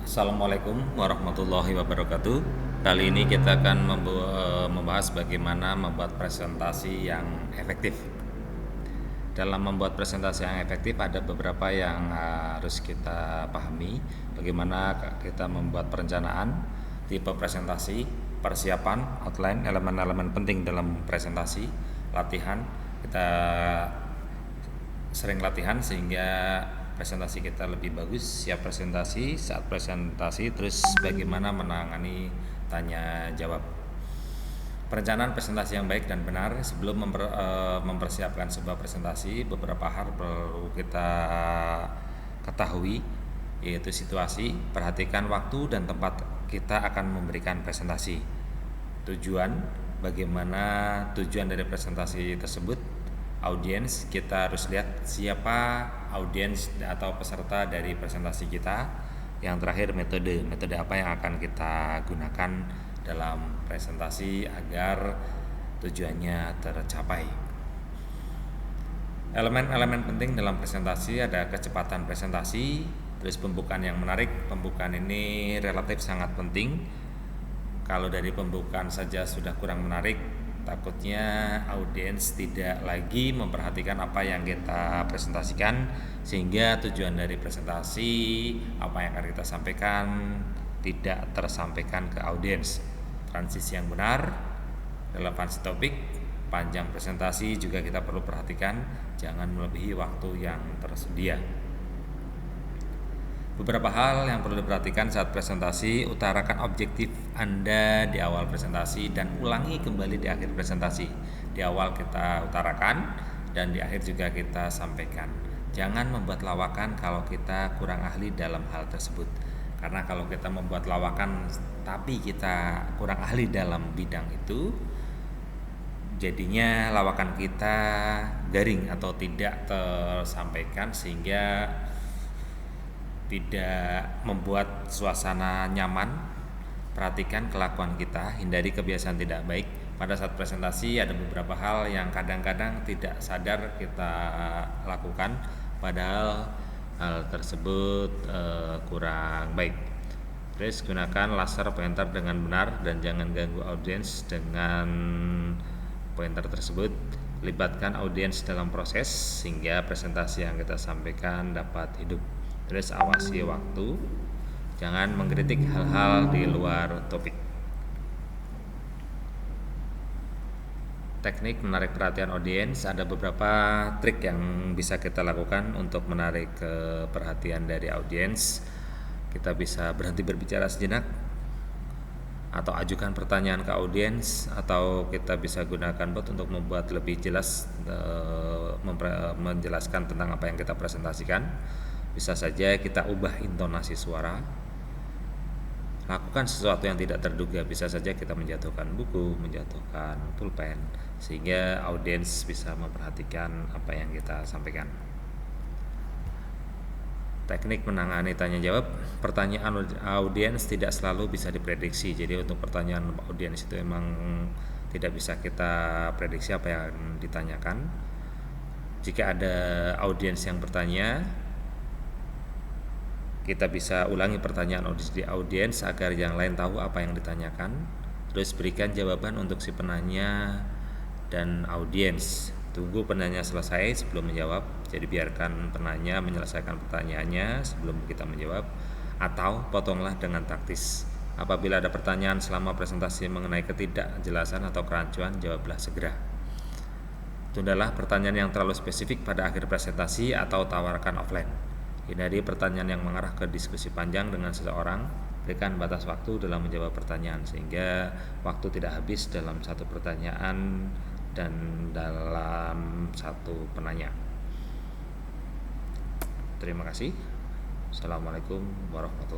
Assalamualaikum warahmatullahi wabarakatuh. Kali ini kita akan membahas bagaimana membuat presentasi yang efektif. Dalam membuat presentasi yang efektif ada beberapa yang harus kita pahami. Bagaimana kita membuat perencanaan, tipe presentasi, persiapan, outline, elemen-elemen penting dalam presentasi, latihan. Kita sering latihan sehingga presentasi kita lebih bagus, siap presentasi, saat presentasi, terus bagaimana menangani tanya jawab. Perencanaan presentasi yang baik dan benar. Sebelum mempersiapkan sebuah presentasi, beberapa hal perlu kita ketahui, yaitu situasi. Perhatikan waktu dan tempat kita akan memberikan presentasi. Tujuan, bagaimana tujuan dari presentasi tersebut. Audiens, kita harus lihat siapa audiens atau peserta dari presentasi kita. Yang terakhir, metode apa yang akan kita gunakan dalam presentasi agar tujuannya tercapai. Elemen-elemen penting dalam presentasi ada kecepatan presentasi, terus pembukaan yang menarik. Pembukaan ini relatif sangat penting. Kalau dari pembukaan saja sudah kurang menarik, takutnya audiens tidak lagi memperhatikan apa yang kita presentasikan, sehingga tujuan dari presentasi, apa yang akan kita sampaikan, tidak tersampaikan ke audiens. Transisi yang benar, relevansi topik, panjang presentasi juga kita perlu perhatikan, jangan melebihi waktu yang tersedia. Beberapa hal yang perlu diperhatikan saat presentasi. Utarakan objektif Anda di awal presentasi dan ulangi kembali di akhir presentasi. Di awal kita utarakan dan di akhir juga kita sampaikan. Jangan membuat lawakan kalau kita kurang ahli dalam hal tersebut. Karena kalau kita membuat lawakan tapi kita kurang ahli dalam bidang itu, jadinya lawakan kita garing atau tidak tersampaikan, sehingga tidak membuat suasana nyaman. Perhatikan kelakuan kita, hindari kebiasaan tidak baik. Pada saat presentasi ada beberapa hal yang kadang-kadang tidak sadar kita lakukan, padahal hal tersebut kurang baik. Terus gunakan laser pointer dengan benar dan jangan ganggu audiens dengan pointer tersebut. Libatkan audiens dalam proses sehingga presentasi yang kita sampaikan dapat hidup. Terus awasi waktu, jangan mengkritik hal-hal di luar topik. Teknik menarik perhatian audiens, ada beberapa trik yang bisa kita lakukan untuk menarik perhatian dari audiens. Kita bisa berhenti berbicara sejenak, atau ajukan pertanyaan ke audiens, atau kita bisa gunakan bot untuk membuat lebih jelas, menjelaskan tentang apa yang kita presentasikan. Bisa saja kita ubah intonasi suara. Lakukan sesuatu yang tidak terduga, bisa saja kita menjatuhkan buku, menjatuhkan pulpen, sehingga audiens bisa memperhatikan apa yang kita sampaikan. Teknik menangani tanya jawab. Pertanyaan audiens tidak selalu bisa diprediksi. Jadi untuk pertanyaan audiens itu memang tidak bisa kita prediksi apa yang ditanyakan. Jika ada audiens yang bertanya, kita bisa ulangi pertanyaan audiens agar yang lain tahu apa yang ditanyakan. Terus berikan jawaban untuk si penanya dan audiens. Tunggu penanya selesai sebelum menjawab. Jadi biarkan penanya menyelesaikan pertanyaannya sebelum kita menjawab. Atau potonglah dengan taktis. Apabila ada pertanyaan selama presentasi mengenai ketidakjelasan atau kerancuan, jawablah segera. Tundalah pertanyaan yang terlalu spesifik pada akhir presentasi atau tawarkan offline. Hindari pertanyaan yang mengarah ke diskusi panjang dengan seseorang. Berikan batas waktu dalam menjawab pertanyaan sehingga waktu tidak habis dalam satu pertanyaan dan dalam satu penanya. Terima kasih. Assalamualaikum warahmatullahi wabarakatuh.